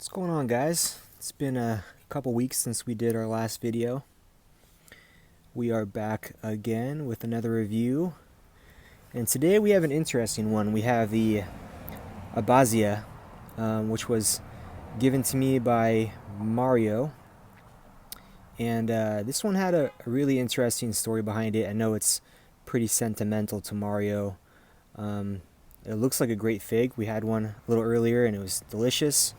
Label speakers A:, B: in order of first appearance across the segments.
A: What's going on, guys? It's been a couple weeks since we did our last video. We are back again with another review, and today we have an interesting one. We have the Abbazia, which was given to me by Mario, and this one had a really interesting story behind it. I know it's pretty sentimental to Mario. It looks like a great fig. We had one a little earlier and it was delicious.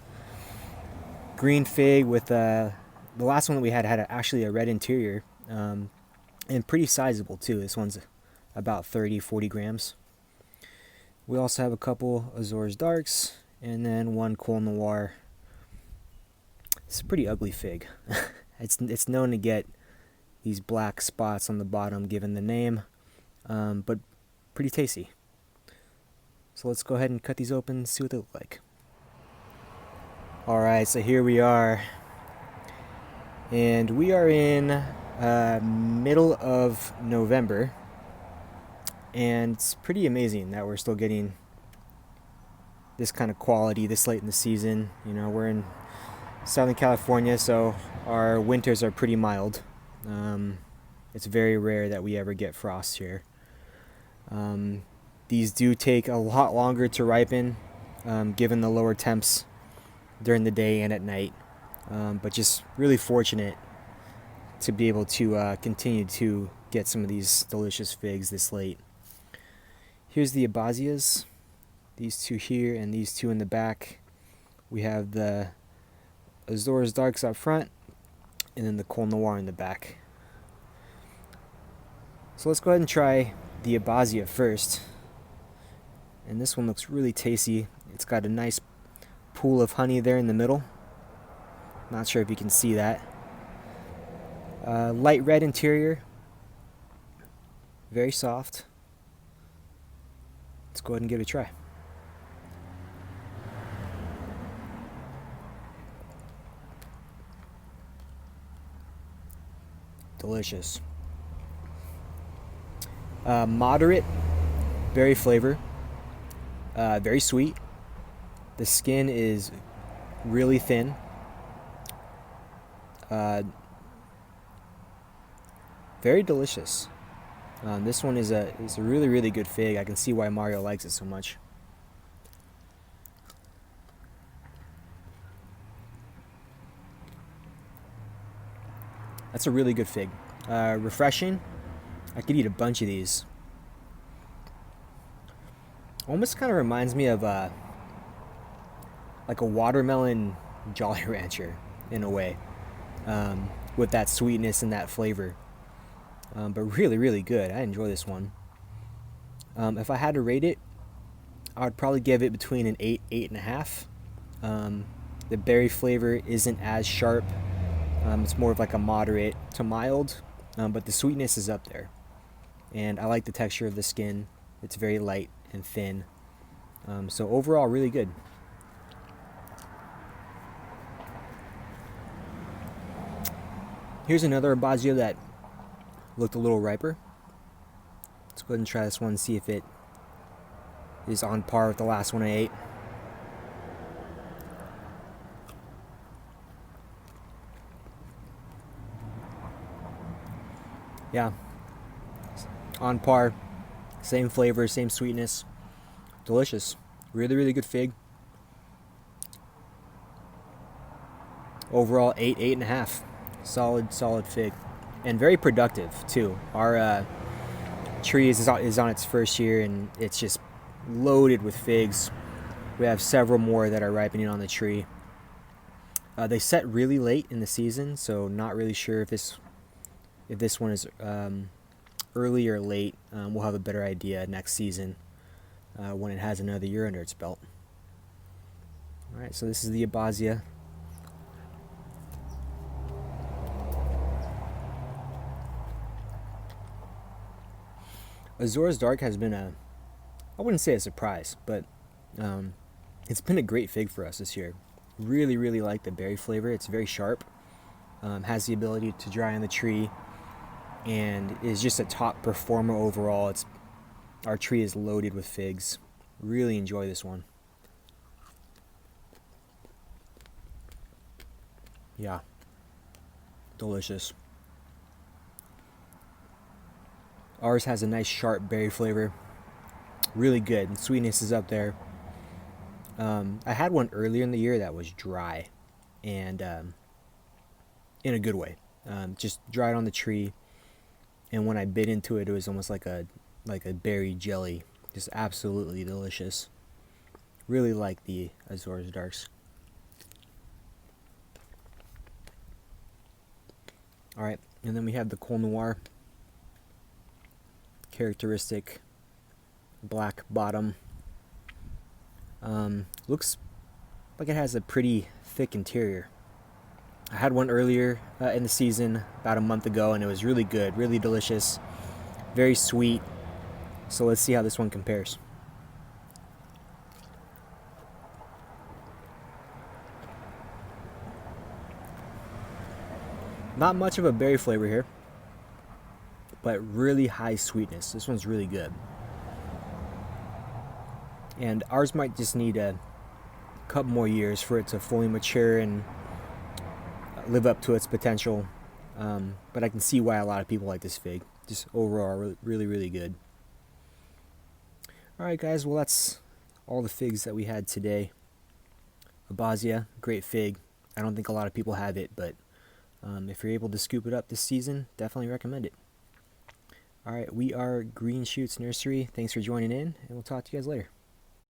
A: Green fig with the last one that we had actually a red interior, and pretty sizable too. This one's about 30-40 grams. We also have a couple Azores Darks and then one Col Noir. It's a pretty ugly fig. It's known to get these black spots on the bottom given the name, but pretty tasty. So let's go ahead and cut these open and see what they look like. Alright, so here we are, and we are in middle of November, and it's pretty amazing that we're still getting this kind of quality this late in the season. You know, we're in Southern California, so our winters are pretty mild. It's very rare that we ever get frost here. These do take a lot longer to ripen, given the lower temps during the day and at night, but just really fortunate to be able to continue to get some of these delicious figs this late. Here's the Abbazias, these two here and these two in the back. We have the Azores Darks up front and then the Col Noir in the back. So let's go ahead and try the Abbazia first, and this one looks really tasty. It's got a nice pool of honey there in the middle. Not sure if you can see that. Light red interior, very soft. Let's go ahead and give it a try. Delicious. Moderate berry flavor, very sweet. The skin is really thin. Very delicious. This one is a really good fig. I can see why Mario likes it so much. That's a really good fig. Refreshing. I could eat a bunch of these. Almost kind of reminds me of like a watermelon Jolly Rancher in a way, with that sweetness and that flavor, but really good. I enjoy this one. If I had to rate it, I would probably give it between an 8-8.5. The berry flavor isn't as sharp. It's more of like a moderate to mild, but the sweetness is up there, and I like the texture of the skin. It's very light and thin, so overall really good. Here's another Abbazia that looked a little riper. Let's go ahead and try this one and see if it is on par with the last one I ate. Yeah, on par. Same flavor, same sweetness. Delicious. Really good fig. Overall 8-8.5. Solid fig, and very productive too. Our tree is on its first year, and it's just loaded with figs. We have several more that are ripening on the tree. They set really late in the season, so not really sure if this one is early or late. We'll have a better idea next season when it has another year under its belt. All right, so this is the Abbazia. Azores Dark has been I wouldn't say a surprise, but it's been a great fig for us this year. Really like the berry flavor. It's very sharp, has the ability to dry on the tree, and is just a top performer overall. Our tree is loaded with figs. Really enjoy this one. Yeah, delicious. Ours has a nice sharp berry flavor. Really good. And sweetness is up there. I had one earlier in the year that was dry, and in a good way. Just dried on the tree, and when I bit into it, it was almost like a berry jelly. Just absolutely delicious. Really like the Azores Darks. Alright, and then we have the Col Noir. Characteristic black bottom. Looks like it has a pretty thick interior. I had one earlier in the season, about a month ago, and it was really good, really delicious, very sweet. So let's see how this one compares. Not much of a berry flavor here, but really high sweetness. This one's really good. And ours might just need a couple more years for it to fully mature and live up to its potential. But I can see why a lot of people like this fig. Just overall, really, really good. Alright guys, well that's all the figs that we had today. Abbazia, great fig. I don't think a lot of people have it, but if you're able to scoop it up this season, definitely recommend it. Alright, we are Green Shoots Nursery. Thanks for joining in, and we'll talk to you guys later.